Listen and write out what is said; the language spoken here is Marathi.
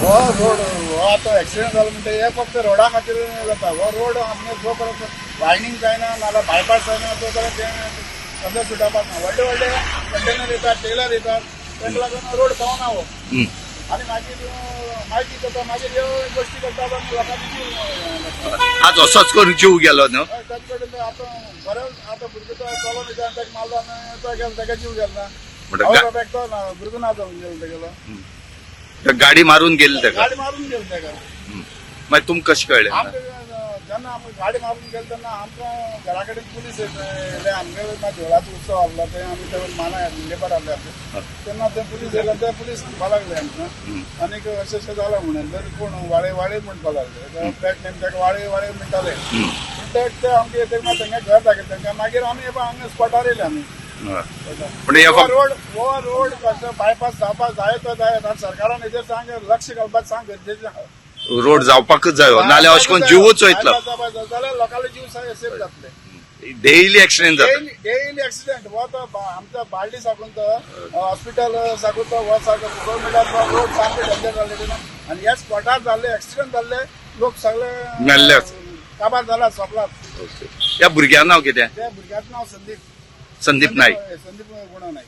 हो रोड हो आता ऍक्सिडेंट झाला म्हणते हे फक्त रोडा खातीर जाता हो रोड आमने जो पर्यंत वायनिंग जायना नाल्यार बायपास जायना तो पर्यंत कंदर सुटापाक ना व्हडले व्हडले कंटेनर येतात टेलर येतात ताका लागून रोड पावना हो आणि मागीर जाता मागीर ह्यो गोष्टी करतात आनी लोकांनी जीव लागता. आज असोच करून जीव गेलो न्हू. त्याच कडेन आतां बरें आतां भुरगो तो चलो न्ही ताका मारलो तो गेलो ताका जीव गेलो ना आवय बापायक तो भुरगो ना जावन गेलो तेगेलो गाडी मारून गेली ताका. गाडी मारून गेलो ताका मागीर तुमकां कशें कळ्ळें? जेन्ना आमी गाडी मारून गेलो तेन्ना आमकां घरा कडेन पुलीस येयले आमगे देवळाचो उत्सव आहलो ते आमी ते माना लेबर आहले आमचे तेन्ना ते पुलीस येयले ते पुलीस म्हणपा लागले आमकां आनीक अशें अशें जालां म्हणून तरी पूण वाळे वाळे म्हणपा लागले फ्लॅट नेम ताका वाळे वाळे म्हणटाले म्हणटच ते आमगे तेन्ना थंय घर दाखयलें तांकां मागीर आमी हांगा स्पॉटार येयले आमी पण हे फक्त रोड कसो बायपास जावपाक जाय तो जाय सरकारान हेजेर सांग लक्ष घालपाक सांग गरजेचें आहा रोड जावपाकच जायो नाल्यार अशें करून जीवच वयतलो. जाल्यार लोकांले जीव सेफ जातले. डेली एक्सिडेंट जाता. डेली एक्सिडेंट हो तो आमच्या बार्डी साकून तो हॉस्पिटल साकून तो हो गव्हर्मेंटान रोड सामके डेंजर जाल्ले आनी ह्या स्पॉटार जाल्ले एक्सिडेंट जाल्ले लोक सगळे मेल्ले काबार जाला सोंपलात. ह्या भुरग्यां नांव कितें? त्या भुरग्याचें नांव संदीप संदीप नाईक. संदीप गुणा नाईक.